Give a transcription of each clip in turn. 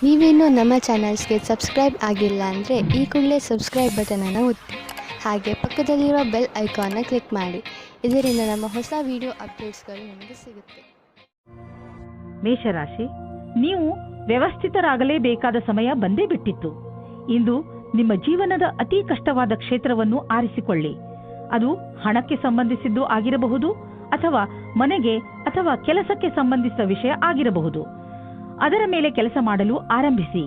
ನೀವೇನೂ ನಮ್ಮ ಚಾನಲ್ಸ್ಗೆ ಸಬ್ಸ್ಕ್ರೈಬ್ ಆಗಿಲ್ಲ ಅಂದರೆ ಈ ಕೂಡಲೇ ಸಬ್ಸ್ಕ್ರೈಬ್ ಬಟನನ್ನು ಒತ್ತಿ, ಹಾಗೆ ಪಕ್ಕದಲ್ಲಿರುವ ಬೆಲ್ ಐಕಾನ್ನ ಕ್ಲಿಕ್ ಮಾಡಿ. ಇದರಿಂದ ನಮ್ಮ ಹೊಸ ವಿಡಿಯೋ ಅಪ್ಡೇಟ್ಸ್ಗಳು ನಿಮಗೆ ಸಿಗುತ್ತೆ. ಮೇಷರಾಶಿ, ನೀವು ವ್ಯವಸ್ಥಿತರಾಗಲೇಬೇಕಾದ ಸಮಯ ಬಂದೇ ಬಿಟ್ಟಿತ್ತು. ಇಂದು ನಿಮ್ಮ ಜೀವನದ ಅತಿ ಕಷ್ಟವಾದ ಕ್ಷೇತ್ರವನ್ನು ಆರಿಸಿಕೊಳ್ಳಿ. ಅದು ಹಣಕ್ಕೆ ಸಂಬಂಧಿಸಿದ್ದು ಆಗಿರಬಹುದು, ಅಥವಾ ಮನೆಗೆ ಅಥವಾ ಕೆಲಸಕ್ಕೆ ಸಂಬಂಧಿಸಿದ ವಿಷಯ ಆಗಿರಬಹುದು. ಅದರ ಮೇಲೆ ಕೆಲಸ ಮಾಡಲು ಆರಂಭಿಸಿ.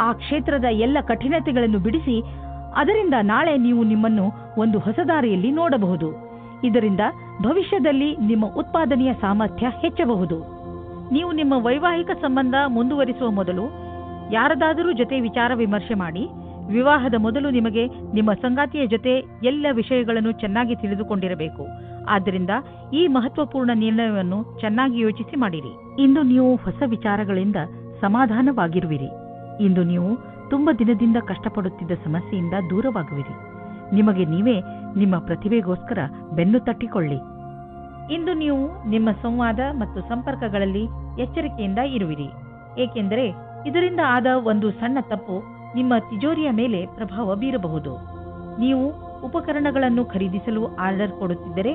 ಆ ಕ್ಷೇತ್ರದ ಎಲ್ಲ ಕಠಿಣತೆಗಳನ್ನು ಬಿಡಿಸಿ, ಅದರಿಂದ ನಾಳೆ ನೀವು ನಿಮ್ಮನ್ನು ಒಂದು ಹೊಸ ದಾರಿಯಲ್ಲಿ ನೋಡಬಹುದು. ಇದರಿಂದ ಭವಿಷ್ಯದಲ್ಲಿ ನಿಮ್ಮ ಉತ್ಪಾದನೆಯ ಸಾಮರ್ಥ್ಯ ಹೆಚ್ಚಬಹುದು. ನೀವು ನಿಮ್ಮ ವೈವಾಹಿಕ ಸಂಬಂಧ ಮುಂದುವರಿಸುವ ಮೊದಲು ಯಾರದಾದರೂ ಜೊತೆ ವಿಚಾರ ವಿಮರ್ಶೆ ಮಾಡಿ. ವಿವಾಹದ ಮೊದಲು ನಿಮಗೆ ನಿಮ್ಮ ಸಂಗಾತಿಯ ಜೊತೆ ಎಲ್ಲ ವಿಷಯಗಳನ್ನು ಚೆನ್ನಾಗಿ ತಿಳಿದುಕೊಂಡಿರಬೇಕು. ಆದ್ದರಿಂದ ಈ ಮಹತ್ವಪೂರ್ಣ ನಿರ್ಣಯವನ್ನು ಚೆನ್ನಾಗಿ ಯೋಚಿಸಿ ಮಾಡಿರಿ. ಇಂದು ನೀವು ಹೊಸ ವಿಚಾರಗಳಿಂದ ಸಮಾಧಾನವಾಗಿರುವಿರಿ. ಇಂದು ನೀವು ತುಂಬ ದಿನದಿಂದ ಕಷ್ಟಪಡುತ್ತಿದ್ದ ಸಮಸ್ಯೆಯಿಂದ ದೂರವಾಗುವಿರಿ. ನಿಮಗೆ ನೀವೇ ನಿಮ್ಮ ಪ್ರತಿಭೆಗೋಸ್ಕರ ಬೆನ್ನು ತಟ್ಟಿಕೊಳ್ಳಿ. ಇಂದು ನೀವು ನಿಮ್ಮ ಸಂವಾದ ಮತ್ತು ಸಂಪರ್ಕಗಳಲ್ಲಿ ಎಚ್ಚರಿಕೆಯಿಂದ ಇರುವಿರಿ, ಏಕೆಂದರೆ ಇದರಿಂದ ಆದ ಒಂದು ಸಣ್ಣ ತಪ್ಪು ನಿಮ್ಮ ತಿಜೋರಿಯ ಮೇಲೆ ಪ್ರಭಾವ ಬೀರಬಹುದು. ನೀವು ಉಪಕರಣಗಳನ್ನು ಖರೀದಿಸಲು ಆರ್ಡರ್ ಕೊಡುತ್ತಿದ್ದರೆ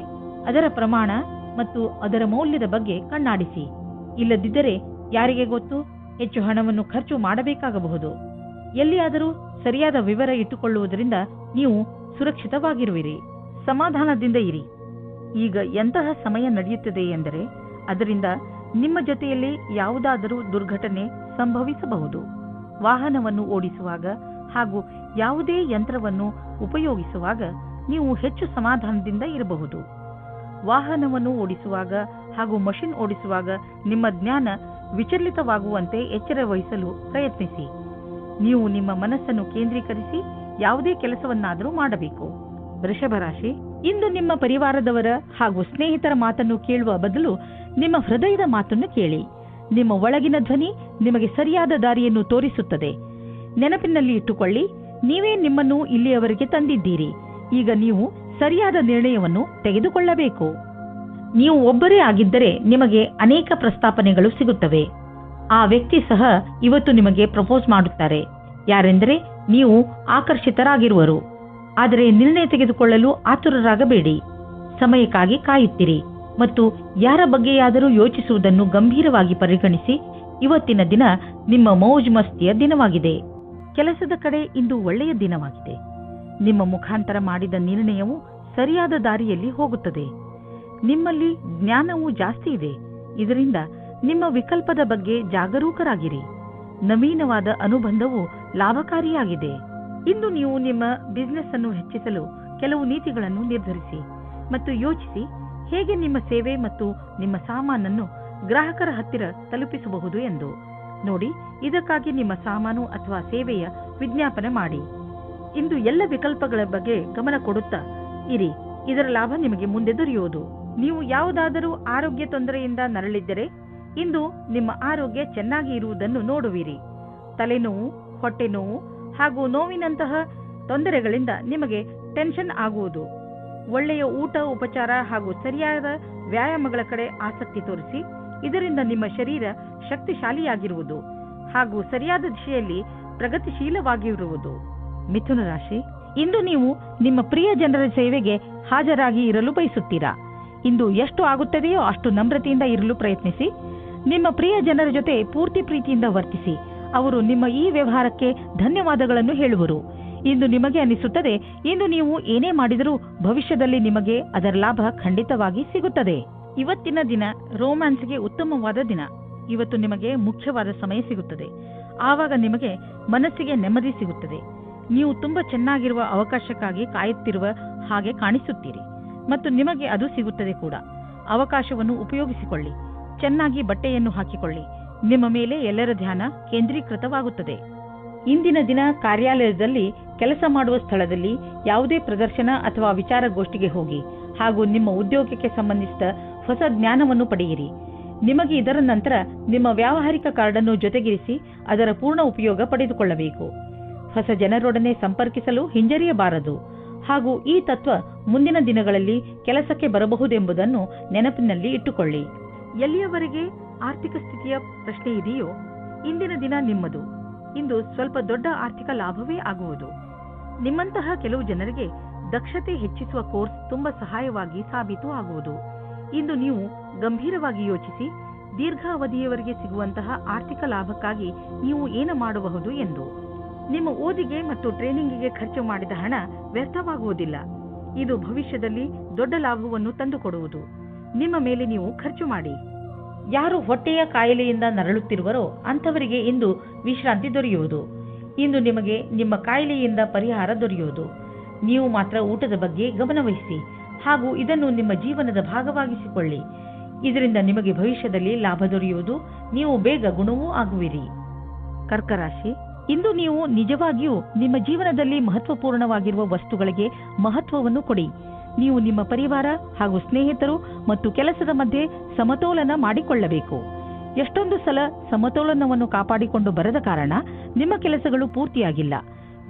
ಅದರ ಪ್ರಮಾಣ ಮತ್ತು ಅದರ ಮೌಲ್ಯದ ಬಗ್ಗೆ ಕಣ್ಣಾಡಿಸಿ. ಇಲ್ಲದಿದ್ದರೆ ಯಾರಿಗೆ ಗೊತ್ತು, ಹೆಚ್ಚು ಹಣವನ್ನು ಖರ್ಚು ಮಾಡಬೇಕಾಗಬಹುದು. ಎಲ್ಲಿಯಾದರೂ ಸರಿಯಾದ ವಿವರ ಇಟ್ಟುಕೊಳ್ಳುವುದರಿಂದ ನೀವು ಸುರಕ್ಷಿತವಾಗಿರುವಿರಿ. ಸಮಾಧಾನದಿಂದ ಇರಿ. ಈಗ ಎಂತಹ ಸಮಯ ನಡೆಯುತ್ತದೆ ಎಂದರೆ ಅದರಿಂದ ನಿಮ್ಮ ಜೊತೆಯಲ್ಲಿ ಯಾವುದಾದರೂ ದುರ್ಘಟನೆ ಸಂಭವಿಸಬಹುದು. ವಾಹನವನ್ನು ಓಡಿಸುವಾಗ ಹಾಗೂ ಯಾವುದೇ ಯಂತ್ರವನ್ನು ಉಪಯೋಗಿಸುವಾಗ ನೀವು ಹೆಚ್ಚು ಸಮಾಧಾನದಿಂದ ಇರಬಹುದು. ವಾಹನವನ್ನು ಓಡಿಸುವಾಗ ಹಾಗೂ ಮಷಿನ್ ಓಡಿಸುವಾಗ ನಿಮ್ಮ ಜ್ಞಾನ ವಿಚಲಿತವಾಗುವಂತೆ ಎಚ್ಚರ ವಹಿಸಲು ಪ್ರಯತ್ನಿಸಿ. ನೀವು ನಿಮ್ಮ ಮನಸ್ಸನ್ನು ಕೇಂದ್ರೀಕರಿಸಿ ಯಾವುದೇ ಕೆಲಸವನ್ನಾದರೂ ಮಾಡಬೇಕು. ವೃಷಭ ರಾಶಿ, ಇಂದು ನಿಮ್ಮ ಪರಿವಾರದವರ ಹಾಗೂ ಸ್ನೇಹಿತರ ಮಾತನ್ನು ಕೇಳುವ ಬದಲು ನಿಮ್ಮ ಹೃದಯದ ಮಾತನ್ನು ಕೇಳಿ. ನಿಮ್ಮ ಒಳಗಿನ ಧ್ವನಿ ನಿಮಗೆ ಸರಿಯಾದ ದಾರಿಯನ್ನು ತೋರಿಸುತ್ತದೆ. ನೆನಪಿನಲ್ಲಿ ಇಟ್ಟುಕೊಳ್ಳಿ, ನೀವೇ ನಿಮ್ಮನ್ನು ಇಲ್ಲಿಯವರೆಗೆ ತಂದಿದ್ದೀರಿ. ಈಗ ನೀವು ಸರಿಯಾದ ನಿರ್ಣಯವನ್ನು ತೆಗೆದುಕೊಳ್ಳಬೇಕು. ನೀವು ಒಬ್ಬರೇ ಆಗಿದ್ದರೆ ನಿಮಗೆ ಅನೇಕ ಪ್ರಸ್ತಾಪನೆಗಳು ಸಿಗುತ್ತವೆ. ಆ ವ್ಯಕ್ತಿ ಸಹ ಇವತ್ತು ನಿಮಗೆ ಪ್ರಪೋಸ್ ಮಾಡುತ್ತಾರೆ. ಯಾರೆಂದರೆ ನೀವು ಆಕರ್ಷಿತರಾಗಿರುವರು. ಆದರೆ ನಿರ್ಣಯ ತೆಗೆದುಕೊಳ್ಳಲು ಆತುರರಾಗಬೇಡಿ. ಸಮಯಕ್ಕಾಗಿ ಕಾಯುತ್ತಿರಿ ಮತ್ತು ಯಾರ ಬಗ್ಗೆಯಾದರೂ ಯೋಚಿಸುವುದನ್ನು ಗಂಭೀರವಾಗಿ ಪರಿಗಣಿಸಿ. ಇವತ್ತಿನ ದಿನ ನಿಮ್ಮ ಮೌಜ್ ಮಸ್ತಿಯ ದಿನವಾಗಿದೆ. ಕೆಲಸದ ಕಡೆ ಇಂದು ಒಳ್ಳೆಯ ದಿನವಾಗಿದೆ. ನಿಮ್ಮ ಮುಖಾಂತರ ಮಾಡಿದ ನಿರ್ಣಯವು ಸರಿಯಾದ ದಾರಿಯಲ್ಲಿ ಹೋಗುತ್ತದೆ. ನಿಮ್ಮಲ್ಲಿ ಜ್ಞಾನವೂ ಜಾಸ್ತಿ ಇದೆ. ಇದರಿಂದ ನಿಮ್ಮ ವಿಕಲ್ಪದ ಬಗ್ಗೆ ಜಾಗರೂಕರಾಗಿರಿ. ನವೀನವಾದ ಅನುಬಂಧವು ಲಾಭಕಾರಿಯಾಗಿದೆ. ಇಂದು ನೀವು ನಿಮ್ಮ ಬಿಸಿನೆಸ್ ಅನ್ನು ಹೆಚ್ಚಿಸಲು ಕೆಲವು ನೀತಿಗಳನ್ನು ನಿರ್ಧರಿಸಿ ಮತ್ತು ಯೋಚಿಸಿ ಹೇಗೆ ನಿಮ್ಮ ಸೇವೆ ಮತ್ತು ನಿಮ್ಮ ಸಾಮಾನನ್ನು ಗ್ರಾಹಕರ ಹತ್ತಿರ ತಲುಪಿಸಬಹುದು ಎಂದು ನೋಡಿ. ಇದಕ್ಕಾಗಿ ನಿಮ್ಮ ಸಾಮಾನು ಅಥವಾ ಸೇವೆಯ ವಿಜ್ಞಾಪನೆ ಮಾಡಿ. ಇಂದು ಎಲ್ಲ ವಿಕಲ್ಪಗಳ ಬಗ್ಗೆ ಗಮನ ಕೊಡುತ್ತಾ ಇರಿ. ಇದರ ಲಾಭ ನಿಮಗೆ ಮುಂದೆ ದೊರೆಯುವುದು. ನೀವು ಯಾವುದಾದರೂ ಆರೋಗ್ಯ ತೊಂದರೆಯಿಂದ ನರಳಿದ್ದರೆ ಇಂದು ನಿಮ್ಮ ಆರೋಗ್ಯ ಚೆನ್ನಾಗಿ ಇರುವುದನ್ನು ನೋಡುವಿರಿ. ತಲೆನೋವು, ಹೊಟ್ಟೆ ನೋವು ಹಾಗೂ ನೋವಿನಂತಹ ತೊಂದರೆಗಳಿಂದ ನಿಮಗೆ ಟೆನ್ಷನ್ ಆಗುವುದು. ಒಳ್ಳೆಯ ಊಟ, ಉಪಚಾರ ಹಾಗೂ ಸರಿಯಾದ ವ್ಯಾಯಾಮಗಳ ಕಡೆ ಆಸಕ್ತಿ ತೋರಿಸಿ. ಇದರಿಂದ ನಿಮ್ಮ ಶರೀರ ಶಕ್ತಿಶಾಲಿಯಾಗಿರುವುದು ಹಾಗೂ ಸರಿಯಾದ ದಿಶೆಯಲ್ಲಿ ಪ್ರಗತಿಶೀಲವಾಗಿರುವುದು. ಮಿಥುನ ರಾಶಿ, ಇಂದು ನೀವು ನಿಮ್ಮ ಪ್ರಿಯ ಜನರ ಸೇವೆಗೆ ಹಾಜರಾಗಿ ಇರಲು ಬಯಸುತ್ತೀರಾ. ಇಂದು ಎಷ್ಟು ಆಗುತ್ತದೆಯೋ ಅಷ್ಟು ನಮ್ರತೆಯಿಂದ ಇರಲು ಪ್ರಯತ್ನಿಸಿ. ನಿಮ್ಮ ಪ್ರಿಯ ಜನರ ಜೊತೆ ಪೂರ್ತಿ ಪ್ರೀತಿಯಿಂದ ವರ್ತಿಸಿ. ಅವರು ನಿಮ್ಮ ಈ ವ್ಯವಹಾರಕ್ಕೆ ಧನ್ಯವಾದಗಳನ್ನು ಹೇಳುವರು. ಇಂದು ನಿಮಗೆ ಅನಿಸುತ್ತದೆ, ಇಂದು ನೀವು ಏನೇ ಮಾಡಿದರೂ ಭವಿಷ್ಯದಲ್ಲಿ ನಿಮಗೆ ಅದರ ಲಾಭ ಖಂಡಿತವಾಗಿ ಸಿಗುತ್ತದೆ. ಇವತ್ತಿನ ದಿನ ರೋಮ್ಯಾನ್ಸ್ಗೆ ಉತ್ತಮವಾದ ದಿನ. ಇವತ್ತು ನಿಮಗೆ ಮುಖ್ಯವಾದ ಸಮಯ ಸಿಗುತ್ತದೆ. ಆವಾಗ ನಿಮಗೆ ಮನಸ್ಸಿಗೆ ನೆಮ್ಮದಿ ಸಿಗುತ್ತದೆ. ನೀವು ತುಂಬಾ ಚೆನ್ನಾಗಿರುವ ಅವಕಾಶಕ್ಕಾಗಿ ಕಾಯುತ್ತಿರುವ ಹಾಗೆ ಕಾಣಿಸುತ್ತೀರಿ ಮತ್ತು ನಿಮಗೆ ಅದು ಸಿಗುತ್ತದೆ ಕೂಡ. ಅವಕಾಶವನ್ನು ಉಪಯೋಗಿಸಿಕೊಳ್ಳಿ. ಚೆನ್ನಾಗಿ ಬಟ್ಟೆಯನ್ನು ಹಾಕಿಕೊಳ್ಳಿ. ನಿಮ್ಮ ಮೇಲೆ ಎಲ್ಲರ ಧ್ಯಾನ ಕೇಂದ್ರೀಕೃತವಾಗುತ್ತದೆ. ಇಂದಿನ ದಿನ ಕಾರ್ಯಾಲಯದಲ್ಲಿ, ಕೆಲಸ ಮಾಡುವ ಸ್ಥಳದಲ್ಲಿ ಯಾವುದೇ ಪ್ರದರ್ಶನ ಅಥವಾ ವಿಚಾರಗೋಷ್ಠಿಗೆ ಹೋಗಿ ಹಾಗೂ ನಿಮ್ಮ ಉದ್ಯೋಗಕ್ಕೆ ಸಂಬಂಧಿಸಿದ ಹೊಸ ಜ್ಞಾನವನ್ನು ಪಡೆಯಿರಿ. ನಿಮಗೆ ಇದರ ನಂತರ ನಿಮ್ಮ ವ್ಯಾವಹಾರಿಕ ಕಾರ್ಡನ್ನು ಜೊತೆಗಿರಿಸಿ ಅದರ ಪೂರ್ಣ ಉಪಯೋಗ ಪಡೆದುಕೊಳ್ಳಬೇಕು. ಹೊಸ ಜನರೊಡನೆ ಸಂಪರ್ಕಿಸಲು ಹಿಂಜರಿಯಬಾರದು ಹಾಗೂ ಈ ತತ್ವ ಮುಂದಿನ ದಿನಗಳಲ್ಲಿ ಕೆಲಸಕ್ಕೆ ಬರಬಹುದೆಂಬುದನ್ನು ನೆನಪಿನಲ್ಲಿ ಇಟ್ಟುಕೊಳ್ಳಿ. ಎಲ್ಲಿಯವರೆಗೆ ಆರ್ಥಿಕ ಸ್ಥಿತಿಯ ಪ್ರಶ್ನೆ ಇದೆಯೋ ಇಂದಿನ ದಿನ ನಿಮ್ಮದು. ಇಂದು ಸ್ವಲ್ಪ ದೊಡ್ಡ ಆರ್ಥಿಕ ಲಾಭವೇ ಆಗುವುದು. ನಿಮ್ಮಂತಹ ಕೆಲವು ಜನರಿಗೆ ದಕ್ಷತೆ ಹೆಚ್ಚಿಸುವ ಕೋರ್ಸ್ ತುಂಬಾ ಸಹಾಯವಾಗಿ ಸಾಬೀತು ಆಗುವುದು. ಇಂದು ನೀವು ಗಂಭೀರವಾಗಿ ಯೋಚಿಸಿ ದೀರ್ಘಾವಧಿಯವರೆಗೆ ಸಿಗುವಂತಹ ಆರ್ಥಿಕ ಲಾಭಕ್ಕಾಗಿ ನೀವು ಏನು ಮಾಡಬಹುದು ಎಂದು. ನಿಮ್ಮ ಓದಿಗೆ ಮತ್ತು ಟ್ರೈನಿಂಗಿಗೆ ಖರ್ಚು ಮಾಡಿದ ಹಣ ವ್ಯರ್ಥವಾಗುವುದಿಲ್ಲ. ಇದು ಭವಿಷ್ಯದಲ್ಲಿ ದೊಡ್ಡ ಲಾಭವನ್ನು ತಂದುಕೊಡುವುದು. ನಿಮ್ಮ ಮೇಲೆ ನೀವು ಖರ್ಚು ಮಾಡಿ. ಯಾರು ಹೊಟ್ಟೆಯ ಕಾಯಿಲೆಯಿಂದ ನರಳುತ್ತಿರುವರೋ ಅಂಥವರಿಗೆ ಇಂದು ವಿಶ್ರಾಂತಿ ದೊರೆಯುವುದು. ಇಂದು ನಿಮಗೆ ನಿಮ್ಮ ಕಾಯಿಲೆಯಿಂದ ಪರಿಹಾರ ದೊರೆಯುವುದು. ನೀವು ಮಾತ್ರ ಊಟದ ಬಗ್ಗೆ ಗಮನವಹಿಸಿ ಹಾಗೂ ಇದನ್ನು ನಿಮ್ಮ ಜೀವನದ ಭಾಗವಾಗಿಸಿಕೊಳ್ಳಿ. ಇದರಿಂದ ನಿಮಗೆ ಭವಿಷ್ಯದಲ್ಲಿ ಲಾಭ ದೊರೆಯುವುದು. ನೀವು ಬೇಗ ಗುಣವೂ ಆಗುವಿರಿ. ಕರ್ಕ ರಾಶಿ, ಇಂದು ನೀವು ನಿಜವಾಗಿಯೂ ನಿಮ್ಮ ಜೀವನದಲ್ಲಿ ಮಹತ್ವಪೂರ್ಣವಾಗಿರುವ ವಸ್ತುಗಳಿಗೆ ಮಹತ್ವವನ್ನು ಕೊಡಿ. ನೀವು ನಿಮ್ಮ ಪರಿವಾರ ಹಾಗೂ ಸ್ನೇಹಿತರು ಮತ್ತು ಕೆಲಸದ ಮಧ್ಯೆ ಸಮತೋಲನ ಮಾಡಿಕೊಳ್ಳಬೇಕು. ಎಷ್ಟೊಂದು ಸಲ ಸಮತೋಲನವನ್ನು ಕಾಪಾಡಿಕೊಂಡು ಬರದ ಕಾರಣ ನಿಮ್ಮ ಕೆಲಸಗಳು ಪೂರ್ತಿಯಾಗಿಲ್ಲ.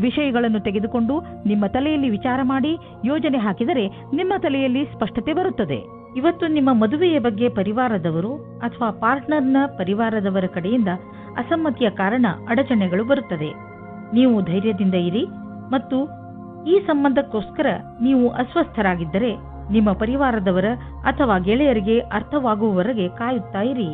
ವಿಷಯಗಳನ್ನು ತೆಗೆದುಕೊಂಡು ನಿಮ್ಮ ತಲೆಯಲ್ಲಿ ವಿಚಾರ ಮಾಡಿ ಯೋಜನೆ ಹಾಕಿದರೆ ನಿಮ್ಮ ತಲೆಯಲ್ಲಿ ಸ್ಪಷ್ಟತೆ ಬರುತ್ತದೆ. ಇವತ್ತು ನಿಮ್ಮ ಮದುವೆಯ ಬಗ್ಗೆ ಪರಿವಾರದವರು ಅಥವಾ ಪಾರ್ಟ್ನರ್ನ ಪರಿವಾರದವರ ಕಡೆಯಿಂದ ಅಸಮ್ಮತಿಯ ಕಾರಣ ಅಡಚಣೆಗಳು ಬರುತ್ತದೆ. ನೀವು ಧೈರ್ಯದಿಂದ ಇರಿ ಮತ್ತು ಈ ಸಂಬಂಧಕ್ಕೋಸ್ಕರ ನೀವು ಅಸ್ವಸ್ಥರಾಗಿದ್ದರೆ ನಿಮ್ಮ ಪರಿವಾರದವರ ಅಥವಾ ಗೆಳೆಯರಿಗೆ ಅರ್ಥವಾಗುವವರೆಗೆ ಕಾಯುತ್ತಾ ಇರಿ.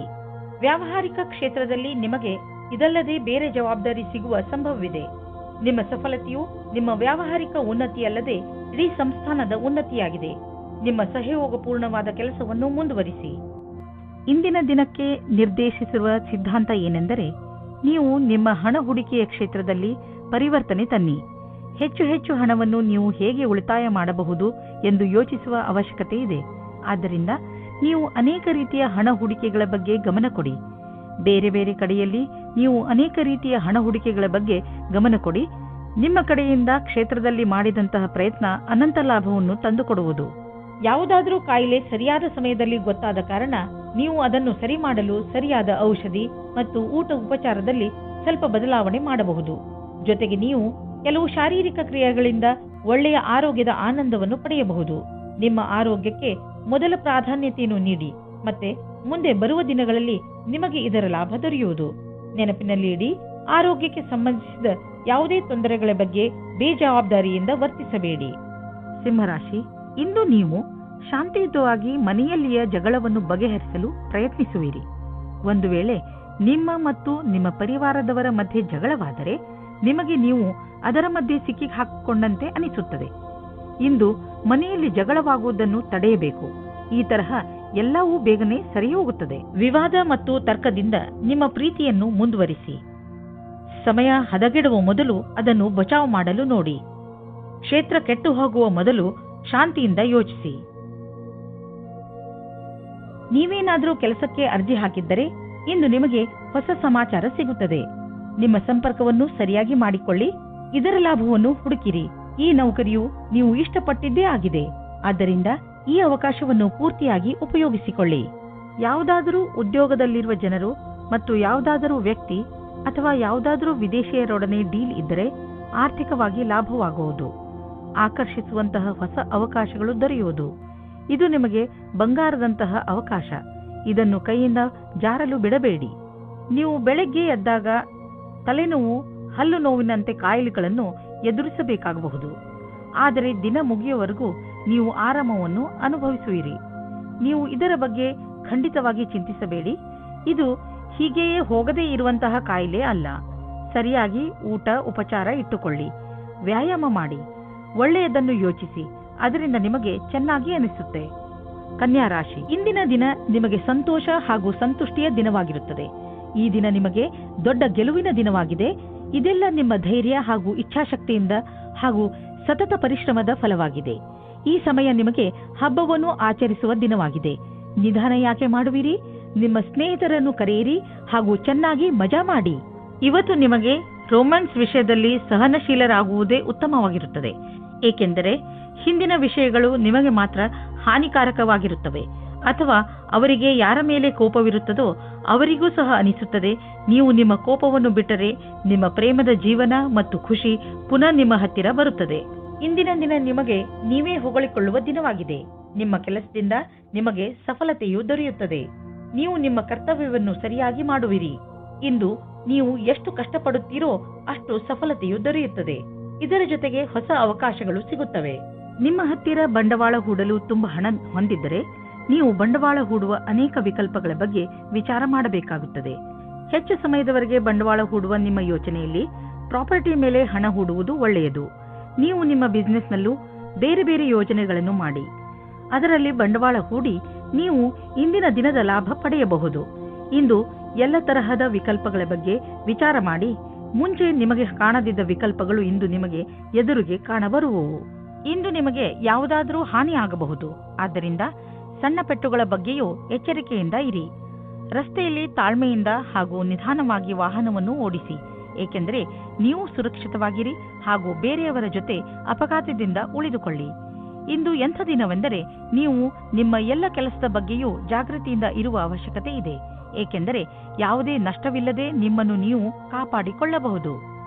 ವ್ಯಾವಹಾರಿಕ ಕ್ಷೇತ್ರದಲ್ಲಿ ನಿಮಗೆ ಇದಲ್ಲದೆ ಬೇರೆ ಜವಾಬ್ದಾರಿ ಸಿಗುವ ಸಂಭವವಿದೆ. ನಿಮ್ಮ ಸಫಲತೆಯು ನಿಮ್ಮ ವ್ಯಾವಹಾರಿಕ ಉನ್ನತಿಯಲ್ಲದೆ ಇಡೀ ಸಂಸ್ಥಾನದ ಉನ್ನತಿಯಾಗಿದೆ. ನಿಮ್ಮ ಸಹಯೋಗಪೂರ್ಣವಾದ ಕೆಲಸವನ್ನು ಮುಂದುವರಿಸಿ. ಇಂದಿನ ದಿನಕ್ಕೆ ನಿರ್ದೇಶಿಸಿರುವ ಸಿದ್ಧಾಂತ ಏನೆಂದರೆ, ನೀವು ನಿಮ್ಮ ಹಣ ಹೂಡಿಕೆಯ ಕ್ಷೇತ್ರದಲ್ಲಿ ಪರಿವರ್ತನೆ ತನ್ನಿ. ಹೆಚ್ಚು ಹೆಚ್ಚು ಹಣವನ್ನು ನೀವು ಹೇಗೆ ಉಳಿತಾಯ ಮಾಡಬಹುದು ಎಂದು ಯೋಚಿಸುವ ಅವಶ್ಯಕತೆ ಇದೆ. ಆದ್ದರಿಂದ ನೀವು ಅನೇಕ ರೀತಿಯ ಹಣ ಹೂಡಿಕೆಗಳ ಬಗ್ಗೆ ಗಮನ ಕೊಡಿ. ಬೇರೆ ಬೇರೆ ಕಡೆಯಲ್ಲಿ ನೀವು ಅನೇಕ ರೀತಿಯ ಹಣ ಹೂಡಿಕೆಗಳ ಬಗ್ಗೆ ಗಮನ ಕೊಡಿ. ನಿಮ್ಮ ಕಡೆಯಿಂದ ಕ್ಷೇತ್ರದಲ್ಲಿ ಮಾಡಿದಂತಹ ಪ್ರಯತ್ನ ಅನಂತ ಲಾಭವನ್ನು ತಂದುಕೊಡುವುದು. ಯಾವುದಾದರೂ ಕಾಯಿಲೆ ಸರಿಯಾದ ಸಮಯದಲ್ಲಿ ಗೊತ್ತಾದ ಕಾರಣ ನೀವು ಅದನ್ನು ಸರಿ ಮಾಡಲು ಸರಿಯಾದ ಔಷಧಿ ಮತ್ತು ಊಟ ಉಪಚಾರದಲ್ಲಿ ಸ್ವಲ್ಪ ಬದಲಾವಣೆ ಮಾಡಬಹುದು. ಜೊತೆಗೆ ನೀವು ಕೆಲವು ಶಾರೀರಿಕ ಕ್ರಿಯೆಗಳಿಂದ ಒಳ್ಳೆಯ ಆರೋಗ್ಯದ ಆನಂದವನ್ನು ಪಡೆಯಬಹುದು. ನಿಮ್ಮ ಆರೋಗ್ಯಕ್ಕೆ ಮೊದಲ ಪ್ರಾಧಾನ್ಯತೆಯನ್ನು ನೀಡಿ ಮತ್ತೆ ಮುಂದೆ ಬರುವ ದಿನಗಳಲ್ಲಿ ನಿಮಗೆ ಇದರ ಲಾಭ ದೊರೆಯುವುದು. ನೆನಪಿನಲ್ಲಿ ಇಡಿ, ಆರೋಗ್ಯಕ್ಕೆ ಸಂಬಂಧಿಸಿದ ಯಾವುದೇ ತೊಂದರೆಗಳ ಬಗ್ಗೆ ಬೇಜವಾಬ್ದಾರಿಯಿಂದ ವರ್ತಿಸಬೇಡಿ. ಸಿಂಹರಾಶಿ, ಇಂದು ನೀವು ಶಾಂತಿಯುತವಾಗಿ ಮನೆಯಲ್ಲಿಯ ಜಗಳವನ್ನು ಬಗೆಹರಿಸಲು ಪ್ರಯತ್ನಿಸುವಿರಿ. ಒಂದು ವೇಳೆ ನಿಮ್ಮ ಮತ್ತು ನಿಮ್ಮ ಪರಿವಾರದವರ ಮಧ್ಯೆ ಜಗಳವಾದರೆ ನಿಮಗೆ ನೀವು ಅದರ ಮಧ್ಯೆ ಸಿಕ್ಕಿ ಹಾಕಿಕೊಂಡಂತೆ ಅನಿಸುತ್ತದೆ. ಇಂದು ಮನೆಯಲ್ಲಿ ಜಗಳವಾಗುವುದನ್ನು ತಡೆಯಬೇಕು. ಈ ತರಹ ಎಲ್ಲವೂ ಬೇಗನೆ ಸರಿ ಹೋಗುತ್ತದೆ. ವಿವಾದ ಮತ್ತು ತರ್ಕದಿಂದ ನಿಮ್ಮ ಪ್ರೀತಿಯನ್ನು ಮುಂದುವರಿಸಿ. ಸಮಯ ಹದಗೆಡುವ ಮೊದಲು ಅದನ್ನು ಬಚಾವ್ ಮಾಡಲು ನೋಡಿ. ಕ್ಷೇತ್ರ ಕೆಟ್ಟು ಹೋಗುವ ಮೊದಲು ಶಾಂತಿಯಿಂದ ಯೋಚಿಸಿ. ನೀವೇನಾದರೂ ಕೆಲಸಕ್ಕೆ ಅರ್ಜಿ ಹಾಕಿದ್ದರೆ ಇಂದು ನಿಮಗೆ ಹೊಸ ಸಮಾಚಾರ ಸಿಗುತ್ತದೆ. ನಿಮ್ಮ ಸಂಪರ್ಕವನ್ನು ಸರಿಯಾಗಿ ಮಾಡಿಕೊಳ್ಳಿ. ಇದರ ಲಾಭವನ್ನು ಹುಡುಕಿರಿ. ಈ ನೌಕರಿಯು ನೀವು ಇಷ್ಟಪಟ್ಟಿದ್ದೇ ಆಗಿದೆ. ಆದ್ದರಿಂದ ಈ ಅವಕಾಶವನ್ನು ಪೂರ್ತಿಯಾಗಿ ಉಪಯೋಗಿಸಿಕೊಳ್ಳಿ. ಯಾವುದಾದರೂ ಉದ್ಯೋಗದಲ್ಲಿರುವ ಜನರು ಮತ್ತು ಯಾವುದಾದರೂ ವ್ಯಕ್ತಿ ಅಥವಾ ಯಾವುದಾದರೂ ವಿದೇಶಿಯರೊಡನೆ ಡೀಲ್ ಇದ್ದರೆ ಆರ್ಥಿಕವಾಗಿ ಲಾಭವಾಗುವುದು. ಆಕರ್ಷಿಸುವಂತಹ ಹೊಸ ಅವಕಾಶಗಳು ದೊರೆಯುವುದು. ಇದು ನಿಮಗೆ ಬಂಗಾರದಂತಹ ಅವಕಾಶ. ಇದನ್ನು ಕೈಯಿಂದ ಜಾರಲು ಬಿಡಬೇಡಿ. ನೀವು ಬೆಳಗ್ಗೆ ಎದ್ದಾಗ ತಲೆನೋವು, ಹಲ್ಲು ನೋವಿನಂತೆ ಕಾಯಿಲೆಗಳನ್ನು ಎದುರಿಸಬೇಕಾಗಬಹುದು. ಆದರೆ ದಿನ ಮುಗಿಯುವವರೆಗೂ ನೀವು ಆರಾಮವನ್ನು ಅನುಭವಿಸುವಿರಿ. ನೀವು ಇದರ ಬಗ್ಗೆ ಖಂಡಿತವಾಗಿ ಚಿಂತಿಸಬೇಡಿ. ಇದು ಹೀಗೆಯೇ ಹೋಗದೇ ಇರುವಂತಹ ಕಾಯಿಲೆ ಅಲ್ಲ. ಸರಿಯಾಗಿ ಊಟ ಉಪಚಾರ ಇಟ್ಟುಕೊಳ್ಳಿ. ವ್ಯಾಯಾಮ ಮಾಡಿ. ಒಳ್ಳೆಯದನ್ನು ಯೋಚಿಸಿ. ಅದರಿಂದ ನಿಮಗೆ ಚೆನ್ನಾಗಿ ಅನಿಸುತ್ತೆ. ಕನ್ಯಾ ರಾಶಿ, ಇಂದಿನ ದಿನ ನಿಮಗೆ ಸಂತೋಷ ಹಾಗೂ ಸಂತುಷ್ಟಿಯ ದಿನವಾಗಿರುತ್ತದೆ. ಈ ದಿನ ನಿಮಗೆ ದೊಡ್ಡ ಗೆಲುವಿನ ದಿನವಾಗಿದೆ. ಇದೆಲ್ಲ ನಿಮ್ಮ ಧೈರ್ಯ ಹಾಗೂ ಇಚ್ಛಾಶಕ್ತಿಯಿಂದ ಹಾಗೂ ಸತತ ಪರಿಶ್ರಮದ ಫಲವಾಗಿದೆ. ಈ ಸಮಯ ನಿಮಗೆ ಹಬ್ಬವನ್ನು ಆಚರಿಸುವ ದಿನವಾಗಿದೆ. ನಿಧಾನ ಯಾಕೆ ಮಾಡುವಿರಿ? ನಿಮ್ಮ ಸ್ನೇಹಿತರನ್ನು ಕರೆಯಿರಿ ಹಾಗೂ ಚೆನ್ನಾಗಿ ಮಜಾ ಮಾಡಿ. ಇವತ್ತು ನಿಮಗೆ ರೊಮ್ಯಾನ್ಸ್ ವಿಷಯದಲ್ಲಿ ಸಹನಶೀಲರಾಗುವುದೇ ಉತ್ತಮವಾಗಿರುತ್ತದೆ. ಏಕೆಂದರೆ ಹಿಂದಿನ ವಿಷಯಗಳು ನಿಮಗೆ ಮಾತ್ರ ಹಾನಿಕಾರಕವಾಗಿರುತ್ತವೆ. ಅಥವಾ ಅವರಿಗೆ ಯಾರ ಮೇಲೆ ಕೋಪವಿರುತ್ತದೋ ಅವರಿಗೂ ಸಹ ಅನಿಸುತ್ತದೆ. ನೀವು ನಿಮ್ಮ ಕೋಪವನ್ನು ಬಿಟ್ಟರೆ ನಿಮ್ಮ ಪ್ರೇಮದ ಜೀವನ ಮತ್ತು ಖುಷಿ ಪುನಃ ನಿಮ್ಮ ಹತ್ತಿರ ಬರುತ್ತದೆ. ಇಂದಿನ ದಿನ ನಿಮಗೆ ನೀವೇ ಹೊಗಳಿಕೊಳ್ಳುವ ದಿನವಾಗಿದೆ. ನಿಮ್ಮ ಕೆಲಸದಿಂದ ನಿಮಗೆ ಸಫಲತೆಯು ದೊರೆಯುತ್ತದೆ. ನೀವು ನಿಮ್ಮ ಕರ್ತವ್ಯವನ್ನು ಸರಿಯಾಗಿ ಮಾಡುವಿರಿ. ಇಂದು ನೀವು ಎಷ್ಟು ಕಷ್ಟಪಡುತ್ತೀರೋ ಅಷ್ಟು ಸಫಲತೆಯು ದೊರೆಯುತ್ತದೆ. ಇದರ ಜೊತೆಗೆ ಹೊಸ ಅವಕಾಶಗಳು ಸಿಗುತ್ತವೆ. ನಿಮ್ಮ ಹತ್ತಿರ ಬಂಡವಾಳ ಹೂಡಲು ತುಂಬಾ ಹಣ ಹೊಂದಿದ್ದರೆ ನೀವು ಬಂಡವಾಳ ಹೂಡುವ ಅನೇಕ ವಿಕಲ್ಪಗಳ ಬಗ್ಗೆ ವಿಚಾರ ಮಾಡಬೇಕಾಗುತ್ತದೆ. ಹೆಚ್ಚು ಸಮಯದವರೆಗೆ ಬಂಡವಾಳ ಹೂಡುವ ನಿಮ್ಮ ಯೋಚನೆಯಲ್ಲಿ ಪ್ರಾಪರ್ಟಿ ಮೇಲೆ ಹಣ ಹೂಡುವುದು ಒಳ್ಳೆಯದು. ನೀವು ನಿಮ್ಮ ಬಿಸಿನೆಸ್ನಲ್ಲೂ ಬೇರೆ ಬೇರೆ ಯೋಜನೆಗಳನ್ನು ಮಾಡಿ ಅದರಲ್ಲಿ ಬಂಡವಾಳ ಹೂಡಿ ನೀವು ಇಂದಿನ ದಿನದ ಲಾಭ ಪಡೆಯಬಹುದು. ಇಂದು ಎಲ್ಲ ತರಹದ ವಿಕಲ್ಪಗಳ ಬಗ್ಗೆ ವಿಚಾರ ಮಾಡಿ. ಮುಂಚೆ ನಿಮಗೆ ಕಾಣದಿದ್ದ ವಿಕಲ್ಪಗಳು ಇಂದು ನಿಮಗೆ ಎದುರಿಗೆ ಕಾಣಬರುವವು. ಇಂದು ನಿಮಗೆ ಯಾವುದಾದರೂ ಹಾನಿ ಆಗಬಹುದು. ಆದ್ದರಿಂದ ಸಣ್ಣ ಪೆಟ್ಟುಗಳ ಬಗ್ಗೆಯೂ ಎಚ್ಚರಿಕೆಯಿಂದ ಇರಿ. ರಸ್ತೆಯಲ್ಲಿ ತಾಳ್ಮೆಯಿಂದ ಹಾಗೂ ನಿಧಾನವಾಗಿ ವಾಹನವನ್ನು ಓಡಿಸಿ, ಏಕೆಂದರೆ ನೀವು ಸುರಕ್ಷಿತವಾಗಿರಿ ಹಾಗೂ ಬೇರೆಯವರ ಜೊತೆ ಅಪಘಾತದಿಂದ ಉಳಿದುಕೊಳ್ಳಿ. ಇಂದು ಎಂಥ ದಿನವೆಂದರೆ ನೀವು ನಿಮ್ಮ ಎಲ್ಲ ಕೆಲಸದ ಬಗ್ಗೆಯೂ ಜಾಗೃತಿಯಿಂದ ಇರುವ ಅವಶ್ಯಕತೆ ಇದೆ, ಏಕೆಂದರೆ ಯಾವುದೇ ನಷ್ಟವಿಲ್ಲದೆ ನಿಮ್ಮನ್ನು ನೀವು ಕಾಪಾಡಿಕೊಳ್ಳಬಹುದು.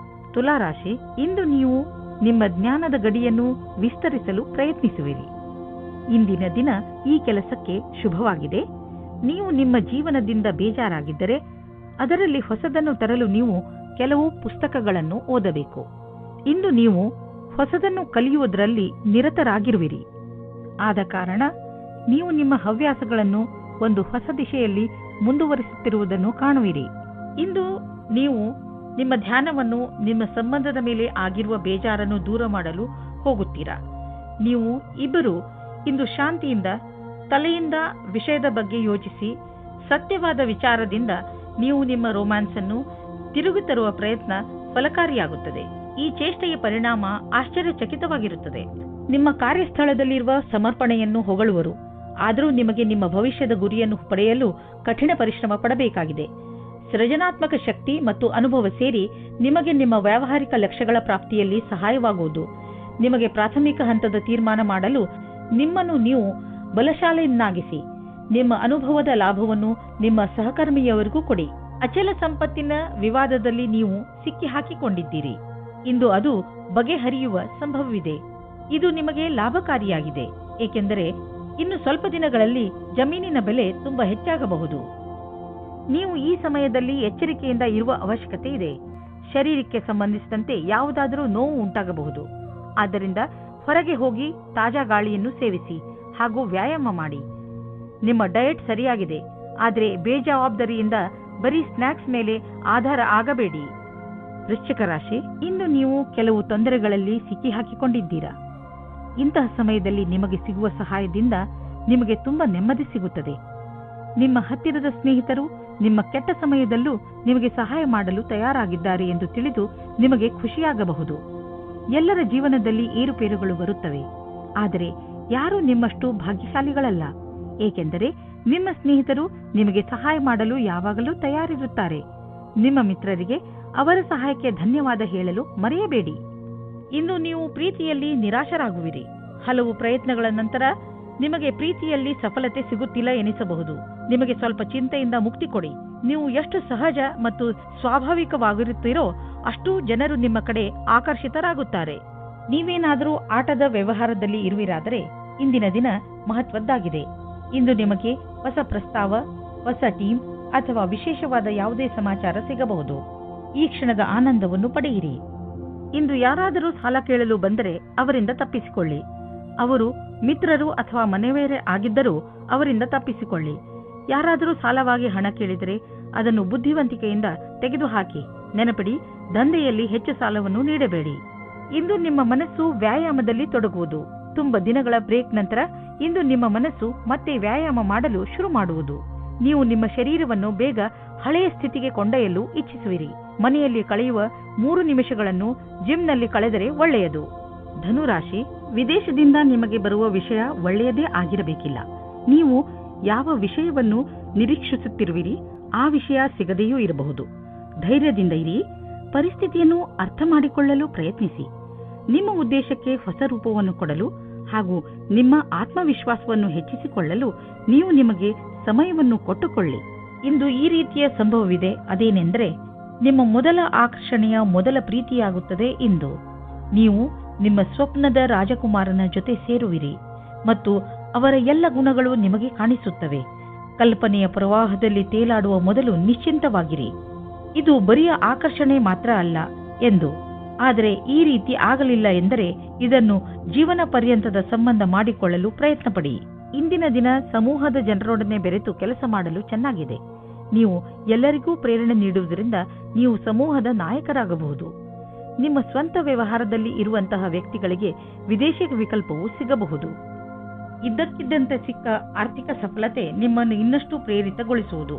ತುಲಾರಾಶಿ, ಇಂದು ನೀವು ನಿಮ್ಮ ಜ್ಞಾನದ ಗಡಿಯನ್ನು ವಿಸ್ತರಿಸಲು ಪ್ರಯತ್ನಿಸುವಿರಿ. ಇಂದಿನ ದಿನ ಈ ಕೆಲಸಕ್ಕೆ ಶುಭವಾಗಿದೆ. ನೀವು ನಿಮ್ಮ ಜೀವನದಿಂದ ಬೇಜಾರಾಗಿದ್ದರೆ ಅದರಲ್ಲಿ ಹೊಸದನ್ನು ತರಲು ನೀವು ಕೆಲವು ಪುಸ್ತಕಗಳನ್ನು ಓದಬೇಕು. ಇಂದು ನೀವು ಹೊಸದನ್ನು ಕಲಿಯುವುದರಲ್ಲಿ ನಿರತರಾಗಿರುವಿರಿ. ಆದ ಕಾರಣ ನೀವು ನಿಮ್ಮ ಹವ್ಯಾಸಗಳನ್ನು ಒಂದು ಹೊಸ ದಿಶೆಯಲ್ಲಿ ಮುಂದುವರಿಸುತ್ತಿರುವುದನ್ನು ಕಾಣುವಿರಿ. ಇಂದು ನೀವು ನಿಮ್ಮ ಧ್ಯಾನವನ್ನು ನಿಮ್ಮ ಸಂಬಂಧದ ಮೇಲೆ ಆಗಿರುವ ಬೇಜಾರನ್ನು ದೂರ ಮಾಡಲು ಹೋಗುತ್ತೀರಾ. ನೀವು ಇಬ್ಬರು ಇಂದು ಶಾಂತಿಯಿಂದ ತಲೆಯಿಂದ ವಿಷಯದ ಬಗ್ಗೆ ಯೋಚಿಸಿ ಸತ್ಯವಾದ ವಿಚಾರದಿಂದ ನೀವು ನಿಮ್ಮ ರೊಮ್ಯಾನ್ಸ್ ಅನ್ನು ತಿರುಗಿ ತರುವ ಪ್ರಯತ್ನ ಫಲಕಾರಿಯಾಗುತ್ತದೆ. ಈ ಚೇಷ್ಟೆಯ ಪರಿಣಾಮ ಆಶ್ಚರ್ಯಚಕಿತವಾಗಿರುತ್ತದೆ. ನಿಮ್ಮ ಕಾರ್ಯಸ್ಥಳದಲ್ಲಿರುವ ಸಮರ್ಪಣೆಯನ್ನು ಹೊಗಳುವರು. ಆದರೂ ನಿಮಗೆ ನಿಮ್ಮ ಭವಿಷ್ಯದ ಗುರಿಯನ್ನು ಪಡೆಯಲು ಕಠಿಣ ಪರಿಶ್ರಮ ಪಡಬೇಕಾಗಿದೆ. ಸೃಜನಾತ್ಮಕ ಶಕ್ತಿ ಮತ್ತು ಅನುಭವ ಸೇರಿ ನಿಮಗೆ ನಿಮ್ಮ ವ್ಯಾವಹಾರಿಕ ಲಕ್ಷ್ಯಗಳ ಪ್ರಾಪ್ತಿಯಲ್ಲಿ ಸಹಾಯವಾಗುವುದು. ನಿಮಗೆ ಪ್ರಾಥಮಿಕ ಹಂತದ ತೀರ್ಮಾನ ಮಾಡಲು ನಿಮ್ಮನ್ನು ನೀವು ಬಲಶಾಲಿಯನ್ನಾಗಿಸಿ ನಿಮ್ಮ ಅನುಭವದ ಲಾಭವನ್ನು ನಿಮ್ಮ ಸಹಕರ್ಮಿಯವರಿಗೂ ಕೊಡಿ. ಅಚಲ ಸಂಪತ್ತಿನ ವಿವಾದದಲ್ಲಿ ನೀವು ಸಿಕ್ಕಿ ಹಾಕಿಕೊಂಡಿದ್ದೀರಿ. ಇಂದು ಅದು ಬಗೆಹರಿಯುವ ಸಂಭವವಿದೆ. ಇದು ನಿಮಗೆ ಲಾಭಕಾರಿಯಾಗಿದೆ, ಏಕೆಂದರೆ ಇನ್ನು ಸ್ವಲ್ಪ ದಿನಗಳಲ್ಲಿ ಜಮೀನಿನ ಬೆಲೆ ತುಂಬಾ ಹೆಚ್ಚಾಗಬಹುದು. ನೀವು ಈ ಸಮಯದಲ್ಲಿ ಎಚ್ಚರಿಕೆಯಿಂದ ಇರುವ ಅವಶ್ಯಕತೆ ಇದೆ. ಶರೀರಕ್ಕೆ ಸಂಬಂಧಿಸಿದಂತೆ ಯಾವುದಾದರೂ ನೋವು ಉಂಟಾಗಬಹುದು. ಆದ್ದರಿಂದ ಹೊರಗೆ ಹೋಗಿ ತಾಜಾ ಗಾಳಿಯನ್ನು ಸೇವಿಸಿ ಹಾಗೂ ವ್ಯಾಯಾಮ ಮಾಡಿ. ನಿಮ್ಮ ಡಯಟ್ ಸರಿಯಾಗಿದೆ, ಆದರೆ ಬೇಜವಾಬ್ದಾರಿಯಿಂದ ಬರೀ ಸ್ನ್ಯಾಕ್ಸ್ ಮೇಲೆ ಆಧಾರ ಆಗಬೇಡಿ. ವೃಶ್ಚಿಕ ರಾಶಿ, ಇಂದು ನೀವು ಕೆಲವು ತೊಂದರೆಗಳಲ್ಲಿ ಸಿಕ್ಕಿ ಹಾಕಿಕೊಂಡಿದ್ದೀರಾ. ಇಂತಹ ಸಮಯದಲ್ಲಿ ನಿಮಗೆ ಸಿಗುವ ಸಹಾಯದಿಂದ ನಿಮಗೆ ತುಂಬಾ ನೆಮ್ಮದಿ ಸಿಗುತ್ತದೆ. ನಿಮ್ಮ ಹತ್ತಿರದ ಸ್ನೇಹಿತರು ನಿಮ್ಮ ಕೆಟ್ಟ ಸಮಯದಲ್ಲೂ ನಿಮಗೆ ಸಹಾಯ ಮಾಡಲು ತಯಾರಾಗಿದ್ದಾರೆ ಎಂದು ತಿಳಿದು ನಿಮಗೆ ಖುಷಿಯಾಗಬಹುದು. ಎಲ್ಲರ ಜೀವನದಲ್ಲಿ ಏರುಪೇರುಗಳು ಬರುತ್ತವೆ, ಆದರೆ ಯಾರೂ ನಿಮ್ಮಷ್ಟು ಭಾಗ್ಯಶಾಲಿಗಳಲ್ಲ, ಏಕೆಂದರೆ ನಿಮ್ಮ ಸ್ನೇಹಿತರು ನಿಮಗೆ ಸಹಾಯ ಮಾಡಲು ಯಾವಾಗಲೂ ತಯಾರಿರುತ್ತಾರೆ. ನಿಮ್ಮ ಮಿತ್ರರಿಗೆ ಅವರ ಸಹಾಯಕ್ಕೆ ಧನ್ಯವಾದ ಹೇಳಲು ಮರೆಯಬೇಡಿ. ಇಂದು ನೀವು ಪ್ರೀತಿಯಲ್ಲಿ ನಿರಾಶರಾಗುವಿರಿ. ಹಲವು ಪ್ರಯತ್ನಗಳ ನಂತರ ನಿಮಗೆ ಪ್ರೀತಿಯಲ್ಲಿ ಸಫಲತೆ ಸಿಗುತ್ತಿಲ್ಲ ಎನಿಸಬಹುದು. ನಿಮಗೆ ಸ್ವಲ್ಪ ಚಿಂತೆಯಿಂದ ಮುಕ್ತಿ ಕೊಡಿ. ನೀವು ಎಷ್ಟು ಸಹಜ ಮತ್ತು ಸ್ವಾಭಾವಿಕವಾಗಿರುತ್ತೀರೋ ಅಷ್ಟೂ ಜನರು ನಿಮ್ಮ ಕಡೆ ಆಕರ್ಷಿತರಾಗುತ್ತಾರೆ. ನೀವೇನಾದರೂ ಆಟದ ವ್ಯವಹಾರದಲ್ಲಿ ಇರುವಿರಾದರೆ ಇಂದಿನ ದಿನ ಮಹತ್ವದ್ದಾಗಿದೆ. ಇಂದು ನಿಮಗೆ ಹೊಸ ಪ್ರಸ್ತಾವ, ಹೊಸ ಟೀಮ್ ಅಥವಾ ವಿಶೇಷವಾದ ಯಾವುದೇ ಸಮಾಚಾರ ಸಿಗಬಹುದು. ಈ ಕ್ಷಣದ ಆನಂದವನ್ನು ಪಡೆಯಿರಿ. ಇಂದು ಯಾರಾದರೂ ಸಾಲ ಕೇಳಲು ಬಂದರೆ ಅವರಿಂದ ತಪ್ಪಿಸಿಕೊಳ್ಳಿ. ಅವರು ಮಿತ್ರರು ಅಥವಾ ಮನೆಯವರೇ ಆಗಿದ್ದರೂ ಅವರಿಂದ ತಪ್ಪಿಸಿಕೊಳ್ಳಿ. ಯಾರಾದರೂ ಸಾಲವಾಗಿ ಹಣ ಕೇಳಿದರೆ ಅದನ್ನು ಬುದ್ಧಿವಂತಿಕೆಯಿಂದ ತೆಗೆದುಹಾಕಿ. ನೆನಪಿಡಿ, ದಂಧೆಯಲ್ಲಿ ಹೆಚ್ಚು ಸಾಲವನ್ನು ನೀಡಬೇಡಿ. ಇಂದು ನಿಮ್ಮ ಮನಸ್ಸು ವ್ಯಾಯಾಮದಲ್ಲಿ ತೊಡಗುವುದು. ತುಂಬ ದಿನಗಳ ಬ್ರೇಕ್ ನಂತರ ಇಂದು ನಿಮ್ಮ ಮನಸ್ಸು ಮತ್ತೆ ವ್ಯಾಯಾಮ ಮಾಡಲು ಶುರು ಮಾಡುವುದು. ನೀವು ನಿಮ್ಮ ಶರೀರವನ್ನು ಬೇಗ ಹಳೆಯ ಸ್ಥಿತಿಗೆ ಕೊಂಡೊಯ್ಯಲು ಇಚ್ಛಿಸುವಿರಿ. ಮನೆಯಲ್ಲಿ ಕಳೆಯುವ 3 ನಿಮಿಷಗಳನ್ನು ಜಿಮ್ನಲ್ಲಿ ಕಳೆದರೆ ಒಳ್ಳೆಯದು. ಧನುರಾಶಿ, ವಿದೇಶದಿಂದ ನಿಮಗೆ ಬರುವ ವಿಷಯ ಒಳ್ಳೆಯದೇ ಆಗಿರಬೇಕಿಲ್ಲ. ನೀವು ಯಾವ ವಿಷಯವನ್ನು ನಿರೀಕ್ಷಿಸುತ್ತಿರುವಿರಿ ಆ ವಿಷಯ ಸಿಗದೆಯೂ ಇರಬಹುದು. ಧೈರ್ಯದಿಂದ ಇರಿ. ಪರಿಸ್ಥಿತಿಯನ್ನು ಅರ್ಥ ಮಾಡಿಕೊಳ್ಳಲು ಪ್ರಯತ್ನಿಸಿ. ನಿಮ್ಮ ಉದ್ದೇಶಕ್ಕೆ ಹೊಸ ರೂಪವನ್ನು ಕೊಡಲು ಹಾಗೂ ನಿಮ್ಮ ಆತ್ಮವಿಶ್ವಾಸವನ್ನು ಹೆಚ್ಚಿಸಿಕೊಳ್ಳಲು ನೀವು ನಿಮಗೆ ಸಮಯವನ್ನು ಕೊಟ್ಟುಕೊಳ್ಳಿ. ಇಂದು ಈ ರೀತಿಯ ಸಂಭವವಿದೆ. ಅದೇನೆಂದರೆ ನಿಮ್ಮ ಮೊದಲ ಆಕರ್ಷಣೆಯ ಮೊದಲ ಪ್ರೀತಿಯಾಗುತ್ತದೆ. ಇಂದು ನೀವು ನಿಮ್ಮ ಸ್ವಪ್ನದ ರಾಜಕುಮಾರನ ಜೊತೆ ಸೇರುವಿರಿ ಮತ್ತು ಅವರ ಎಲ್ಲ ಗುಣಗಳು ನಿಮಗೆ ಕಾಣಿಸುತ್ತವೆ. ಕಲ್ಪನೆಯ ಪ್ರವಾಹದಲ್ಲಿ ತೇಲಾಡುವ ಮೊದಲು ನಿಶ್ಚಿಂತವಾಗಿರಿ. ಇದು ಬರಿಯ ಆಕರ್ಷಣೆ ಮಾತ್ರ ಅಲ್ಲ ಎಂದು. ಆದರೆ ಈ ರೀತಿ ಆಗಲಿಲ್ಲ ಎಂದರೆ ಇದನ್ನು ಜೀವನ ಪರ್ಯಂತದ ಸಂಬಂಧ ಮಾಡಿಕೊಳ್ಳಲು ಪ್ರಯತ್ನ ಪಡಿ. ಇಂದಿನ ದಿನ ಸಮೂಹದ ಜನರೊಡನೆ ಬೆರೆತು ಕೆಲಸ ಮಾಡಲು ಚೆನ್ನಾಗಿದೆ. ನೀವು ಎಲ್ಲರಿಗೂ ಪ್ರೇರಣೆ ನೀಡುವುದರಿಂದ ನೀವು ಸಮೂಹದ ನಾಯಕರಾಗಬಹುದು. ನಿಮ್ಮ ಸ್ವಂತ ವ್ಯವಹಾರದಲ್ಲಿ ಇರುವಂತಹ ವ್ಯಕ್ತಿಗಳಿಗೆ ವಿದೇಶಿ ವಿಕಲ್ಪವು ಸಿಗಬಹುದು. ಇದ್ದಕ್ಕಿದ್ದಂತೆ ಸಿಕ್ಕ ಆರ್ಥಿಕ ಸಫಲತೆ ನಿಮ್ಮನ್ನು ಇನ್ನಷ್ಟು ಪ್ರೇರಿತಗೊಳಿಸುವುದು.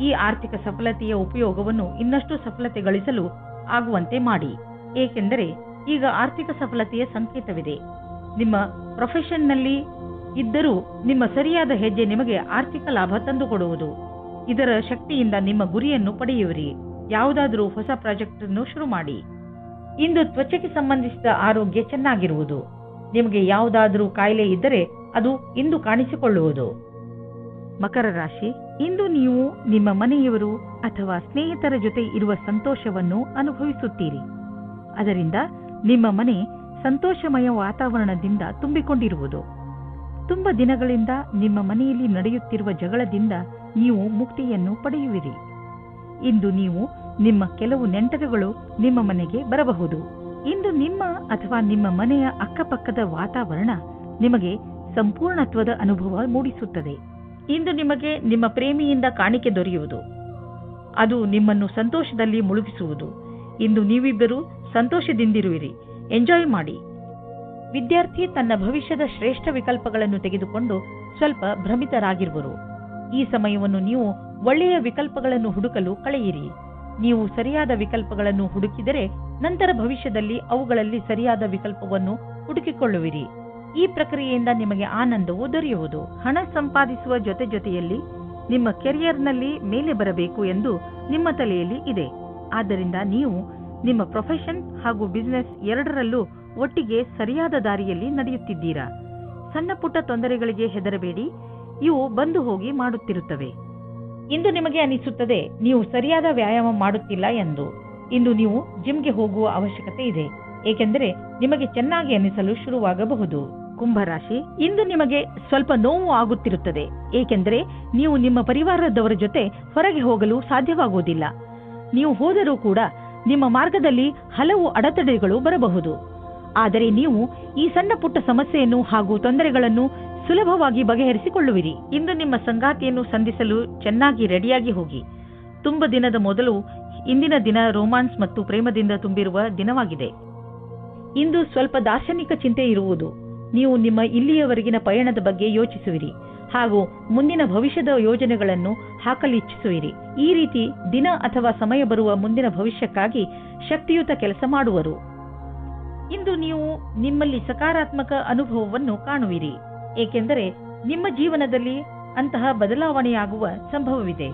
ಈ ಆರ್ಥಿಕ ಸಫಲತೆಯ ಉಪಯೋಗವನ್ನು ಇನ್ನಷ್ಟು ಸಫಲತೆ ಗಳಿಸಲು ಆಗುವಂತೆ ಮಾಡಿ. ಏಕೆಂದರೆ ಈಗ ಆರ್ಥಿಕ ಸಫಲತೆಯ ಸಂಕೇತವಿದೆ. ನಿಮ್ಮ ಪ್ರೊಫೆಷನ್ನಲ್ಲಿ ಇದ್ದರೂ ನಿಮ್ಮ ಸರಿಯಾದ ಹೆಜ್ಜೆ ನಿಮಗೆ ಆರ್ಥಿಕ ಲಾಭ ತಂದುಕೊಡುವುದು. ಇದರ ಶಕ್ತಿಯಿಂದ ನಿಮ್ಮ ಗುರಿಯನ್ನು ಪಡೆಯುವಿರಿ. ಯಾವುದಾದರೂ ಹೊಸ ಪ್ರಾಜೆಕ್ಟ್ ಅನ್ನು ಶುರು ಮಾಡಿ. ಇಂದು ತ್ವಚೆಗೆ ಸಂಬಂಧಿಸಿದ ಆರೋಗ್ಯ ಚೆನ್ನಾಗಿರುವುದು. ನಿಮಗೆ ಯಾವುದಾದರೂ ಕಾಯಿಲೆ ಇದ್ದರೆ ಅದು ಇಂದು ಕಾಣಿಸಿಕೊಳ್ಳುವುದು. ಮಕರ ರಾಶಿ, ಇಂದು ನೀವು ನಿಮ್ಮ ಮನೆಯವರು ಅಥವಾ ಸ್ನೇಹಿತರ ಜೊತೆ ಇರುವ ಸಂತೋಷವನ್ನು ಅನುಭವಿಸುತ್ತೀರಿ. ಅದರಿಂದ ನಿಮ್ಮ ಮನೆ ಸಂತೋಷಮಯ ವಾತಾವರಣದಿಂದ ತುಂಬಿಕೊಂಡಿರುವುದು. ತುಂಬ ದಿನಗಳಿಂದ ನಿಮ್ಮ ಮನೆಯಲ್ಲಿ ನಡೆಯುತ್ತಿರುವ ಜಗಳದಿಂದ ನೀವು ಮುಕ್ತಿಯನ್ನು ಪಡೆಯುವಿರಿ. ಇಂದು ನೀವು ನಿಮ್ಮ ಕೆಲವು ನೆಂಟರುಗಳು ನಿಮ್ಮ ಮನೆಗೆ ಬರಬಹುದು. ಇಂದು ನಿಮ್ಮ ಅಥವಾ ನಿಮ್ಮ ಮನೆಯ ಅಕ್ಕಪಕ್ಕದ ವಾತಾವರಣ ನಿಮಗೆ ಸಂಪೂರ್ಣತ್ವದ ಅನುಭವ ಮೂಡಿಸುತ್ತದೆ. ಇಂದು ನಿಮಗೆ ನಿಮ್ಮ ಪ್ರೇಮಿಯಿಂದ ಕಾಣಿಕೆ ದೊರೆಯುವುದು. ಅದು ನಿಮ್ಮನ್ನು ಸಂತೋಷದಲ್ಲಿ ಮುಳುಗಿಸುವುದು. ಇಂದು ನೀವಿಬ್ಬರು ಸಂತೋಷದಿಂದಿರುವಿರಿ. ಎಂಜಾಯ್ ಮಾಡಿ. ವಿದ್ಯಾರ್ಥಿ ತನ್ನ ಭವಿಷ್ಯದ ಶ್ರೇಷ್ಠ ವಿಕಲ್ಪಗಳನ್ನು ತೆಗೆದುಕೊಂಡು ಸ್ವಲ್ಪ ಭ್ರಮಿತರಾಗಿರುವರು. ಈ ಸಮಯವನ್ನು ನೀವು ಒಳ್ಳೆಯ ವಿಕಲ್ಪಗಳನ್ನು ಹುಡುಕಲು ಕಳೆಯಿರಿ. ನೀವು ಸರಿಯಾದ ವಿಕಲ್ಪಗಳನ್ನು ಹುಡುಕಿದರೆ ನಂತರ ಭವಿಷ್ಯದಲ್ಲಿ ಅವುಗಳಲ್ಲಿ ಸರಿಯಾದ ವಿಕಲ್ಪವನ್ನು ಹುಡುಕಿಕೊಳ್ಳುವಿರಿ. ಈ ಪ್ರಕ್ರಿಯೆಯಿಂದ ನಿಮಗೆ ಆನಂದವು ದೊರೆಯುವುದು. ಹಣ ಸಂಪಾದಿಸುವ ಜೊತೆಯಲ್ಲಿ ನಿಮ್ಮ ಕೆರಿಯರ್ನಲ್ಲಿ ಮೇಲೆ ಬರಬೇಕು ಎಂದು ನಿಮ್ಮ ತಲೆಯಲ್ಲಿ ಇದೆ. ಆದ್ದರಿಂದ ನೀವು ನಿಮ್ಮ ಪ್ರೊಫೆಷನ್ ಹಾಗೂ ಬಿಸಿನೆಸ್ ಎರಡರಲ್ಲೂ ಒಟ್ಟಿಗೆ ಸರಿಯಾದ ದಾರಿಯಲ್ಲಿ ನಡೆಯುತ್ತಿದ್ದೀರಾ. ಸಣ್ಣ ಪುಟ್ಟ ತೊಂದರೆಗಳಿಗೆ ಹೆದರಬೇಡಿ, ಇವು ಬಂದು ಹೋಗಿ ಮಾಡುತ್ತಿರುತ್ತವೆ. ಇಂದು ನಿಮಗೆ ಅನಿಸುತ್ತದೆ ನೀವು ಸರಿಯಾದ ವ್ಯಾಯಾಮ ಮಾಡುತ್ತಿಲ್ಲ ಎಂದು. ಇಂದು ನೀವು ಜಿಮ್ಗೆ ಹೋಗುವ ಅವಶ್ಯಕತೆ ಇದೆ, ಏಕೆಂದರೆ ನಿಮಗೆ ಚೆನ್ನಾಗಿ ಅನಿಸಲು ಶುರುವಾಗಬಹುದು. ಕುಂಭರಾಶಿ, ಇಂದು ನಿಮಗೆ ಸ್ವಲ್ಪ ನೋವು ಆಗುತ್ತಿರುತ್ತದೆ, ಏಕೆಂದರೆ ನೀವು ನಿಮ್ಮ ಪರಿವಾರದವರ ಜೊತೆ ಹೊರಗೆ ಹೋಗಲು ಸಾಧ್ಯವಾಗುವುದಿಲ್ಲ. ನೀವು ಹೋದರೂ ಕೂಡ ನಿಮ್ಮ ಮಾರ್ಗದಲ್ಲಿ ಹಲವು ಅಡೆತಡೆಗಳು ಬರಬಹುದು. ಆದರೆ ನೀವು ಈ ಸಣ್ಣ ಪುಟ್ಟ ಸಮಸ್ಯೆಯನ್ನು ಹಾಗೂ ತೊಂದರೆಗಳನ್ನು ಸುಲಭವಾಗಿ ಬಗೆಹರಿಸಿಕೊಳ್ಳುವಿರಿ. ಇಂದು ನಿಮ್ಮ ಸಂಗಾತಿಯನ್ನು ಸಂಧಿಸಲು ಚೆನ್ನಾಗಿ ರೆಡಿಯಾಗಿ ಹೋಗಿ. ತುಂಬ ದಿನದ ಮೊದಲು ಇಂದಿನ ದಿನ ರೋಮಾನ್ಸ್ ಮತ್ತು ಪ್ರೇಮದಿಂದ ತುಂಬಿರುವ ದಿನವಾಗಿದೆ. ಇಂದು ಸ್ವಲ್ಪ ದಾರ್ಶನಿಕ ಚಿಂತೆ ಇರುವುದು. ನೀವು ನಿಮ್ಮ ಇಲ್ಲಿಯವರೆಗಿನ ಪಯಣದ ಬಗ್ಗೆ ಯೋಚಿಸುವಿರಿ ಹಾಗೂ ಮುಂದಿನ ಭವಿಷ್ಯದ ಯೋಜನೆಗಳನ್ನು ಹಾಕಲಿಚ್ಛಿಸುವಿರಿ. ಈ ರೀತಿ ದಿನ ಅಥವಾ ಸಮಯ ಬರುವ ಮುಂದಿನ ಭವಿಷ್ಯಕ್ಕಾಗಿ ಶಕ್ತಿಯುತ ಕೆಲಸ ಮಾಡುವರು. ಇಂದು ನೀವು ನಿಮ್ಮಲ್ಲಿ ಸಕಾರಾತ್ಮಕ ಅನುಭವವನ್ನು ಕಾಣುವಿರಿ, ಏಕೆಂದರೆ ನಿಮ್ಮ ಜೀವನದಲ್ಲಿ ಅಂತಹ ಬದಲಾವಣೆಯಾಗುವ ಸಂಭವವಿದೆ.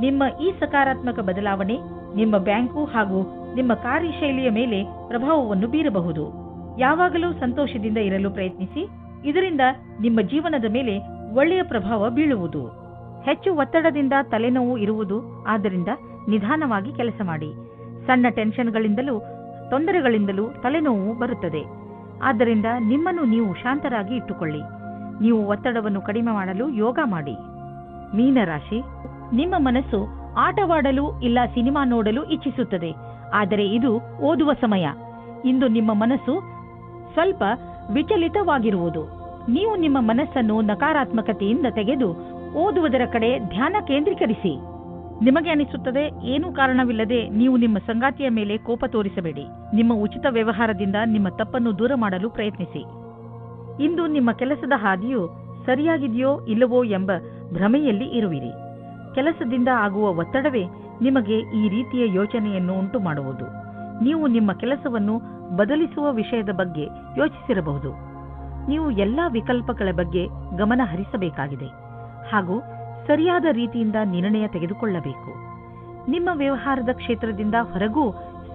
ನಿಮ್ಮ ಈ ಸಕಾರಾತ್ಮಕ ಬದಲಾವಣೆ ನಿಮ್ಮ ಬ್ಯಾಂಕು ಹಾಗೂ ನಿಮ್ಮ ಕಾರ್ಯಶೈಲಿಯ ಮೇಲೆ ಪ್ರಭಾವವನ್ನು ಬೀರಬಹುದು. ಯಾವಾಗಲೂ ಸಂತೋಷದಿಂದ ಇರಲು ಪ್ರಯತ್ನಿಸಿ. ಇದರಿಂದ ನಿಮ್ಮ ಜೀವನದ ಮೇಲೆ ಒಳ್ಳೆಯ ಪ್ರಭಾವ ಬೀಳುವುದು. ಹೆಚ್ಚು ಒತ್ತಡದಿಂದ ತಲೆನೋವು ಇರುವುದು, ಆದ್ದರಿಂದ ನಿಧಾನವಾಗಿ ಕೆಲಸ ಮಾಡಿ. ಸಣ್ಣ ಟೆನ್ಷನ್ಗಳಿಂದಲೂ ತೊಂದರೆಗಳಿಂದಲೂ ತಲೆನೋವು ಬರುತ್ತದೆ. ಆದ್ದರಿಂದ ನಿಮ್ಮನ್ನು ನೀವು ಶಾಂತರಾಗಿ ಇಟ್ಟುಕೊಳ್ಳಿ. ನೀವು ಒತ್ತಡವನ್ನು ಕಡಿಮೆ ಮಾಡಲು ಯೋಗ ಮಾಡಿ. ಮೀನರಾಶಿ, ನಿಮ್ಮ ಮನಸ್ಸು ಆಟವಾಡಲು ಇಲ್ಲ ಸಿನಿಮಾ ನೋಡಲು ಇಚ್ಛಿಸುತ್ತದೆ, ಆದರೆ ಇದು ಓದುವ ಸಮಯ. ಇಂದು ನಿಮ್ಮ ಮನಸ್ಸು ಸ್ವಲ್ಪ ವಿಚಲಿತವಾಗಿರುವುದು. ನೀವು ನಿಮ್ಮ ಮನಸ್ಸನ್ನು ನಕಾರಾತ್ಮಕತೆಯಿಂದ ತೆಗೆದು ಓದುವುದರ ಕಡೆ ಧ್ಯಾನ ಕೇಂದ್ರೀಕರಿಸಿ. ನಿಮಗೆ ಅನಿಸುತ್ತದೆ ಏನೂ ಕಾರಣವಿಲ್ಲದೆ ನೀವು ನಿಮ್ಮ ಸಂಗಾತಿಯ ಮೇಲೆ ಕೋಪ ತೋರಿಸಬೇಡಿ. ನಿಮ್ಮ ಉಚಿತ ವ್ಯವಹಾರದಿಂದ ನಿಮ್ಮ ತಪ್ಪನ್ನು ದೂರ ಮಾಡಲು ಪ್ರಯತ್ನಿಸಿ. ಇಂದು ನಿಮ್ಮ ಕೆಲಸದ ಹಾದಿಯು ಸರಿಯಾಗಿದೆಯೋ ಇಲ್ಲವೋ ಎಂಬ ಭ್ರಮೆಯಲ್ಲಿ ಇರುವಿರಿ. ಕೆಲಸದಿಂದ ಆಗುವ ಒತ್ತಡವೇ ನಿಮಗೆ ಈ ರೀತಿಯ ಯೋಚನೆಯನ್ನು ಉಂಟು ಮಾಡುವುದು. ನೀವು ನಿಮ್ಮ ಕೆಲಸವನ್ನು ಬದಲಿಸುವ ವಿಷಯದ ಬಗ್ಗೆ ಯೋಚಿಸಿರಬಹುದು. ನೀವು ಎಲ್ಲಾ ವಿಕಲ್ಪಗಳ ಬಗ್ಗೆ ಗಮನ ಹರಿಸಬೇಕಾಗಿದೆ ಹಾಗೂ ಸರಿಯಾದ ರೀತಿಯಿಂದ ನಿರ್ಣಯ ತೆಗೆದುಕೊಳ್ಳಬೇಕು. ನಿಮ್ಮ ವ್ಯವಹಾರದ ಕ್ಷೇತ್ರದಿಂದ ಹೊರಗೂ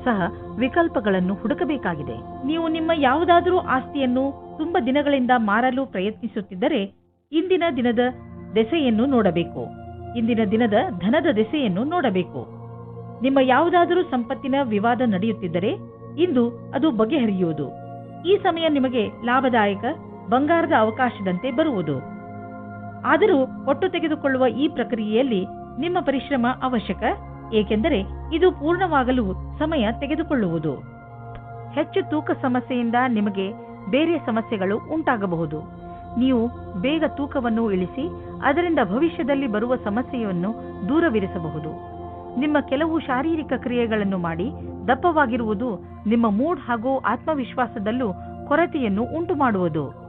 ಸಹ ವಿಕಲ್ಪಗಳನ್ನು ಹುಡುಕಬೇಕಾಗಿದೆ. ನೀವು ನಿಮ್ಮ ಯಾವುದಾದರೂ ಆಸ್ತಿಯನ್ನು ತುಂಬ ದಿನಗಳಿಂದ ಮಾರಲು ಪ್ರಯತ್ನಿಸುತ್ತಿದ್ದರೆ ಇಂದಿನ ದಿನದ ದೆಸೆಯನ್ನು ನೋಡಬೇಕು. ಇಂದಿನ ದಿನದ ಧನದ ದೆಸೆಯನ್ನು ನೋಡಬೇಕು. ನಿಮ್ಮ ಯಾವುದಾದರೂ ಸಂಪತ್ತಿನ ವಿವಾದ ನಡೆಯುತ್ತಿದ್ದರೆ ಇಂದು ಅದು ಬಗೆಹರಿಯುವುದು. ಈ ಸಮಯ ನಿಮಗೆ ಲಾಭದಾಯಕ ಬಂಗಾರದ ಅವಕಾಶದಂತೆ ಬರುವುದು. ಆದರೂ ಒಟ್ಟು ತೆಗೆದುಕೊಳ್ಳುವ ಈ ಪ್ರಕ್ರಿಯೆಯಲ್ಲಿ ನಿಮ್ಮ ಪರಿಶ್ರಮ ಅವಶ್ಯಕ. ಏಕೆಂದರೆ ಇದು ಪೂರ್ಣವಾಗಲು ಸಮಯ ತೆಗೆದುಕೊಳ್ಳುವುದು. ಹೆಚ್ಚು ತೂಕ ಸಮಸ್ಯೆಯಿಂದ ನಿಮಗೆ ಬೇರೆ ಸಮಸ್ಯೆಗಳು ಉಂಟಾಗಬಹುದು. ನೀವು ಬೇಗ ತೂಕವನ್ನು ಇಳಿಸಿ ಅದರಿಂದ ಭವಿಷ್ಯದಲ್ಲಿ ಬರುವ ಸಮಸ್ಯೆಯನ್ನು ದೂರವಿರಿಸಬಹುದು. ನಿಮ್ಮ ಕೆಲವು ಶಾರೀರಿಕ ಕ್ರಿಯೆಗಳನ್ನು ಮಾಡಿ ದಪ್ಪವಾಗಿರುವುದು ನಿಮ್ಮ ಮೂಡ್ ಹಾಗೂ ಆತ್ಮವಿಶ್ವಾಸದಲ್ಲೂ ಕೊರತೆಯನ್ನು ಉಂಟುಮಾಡುವುದು.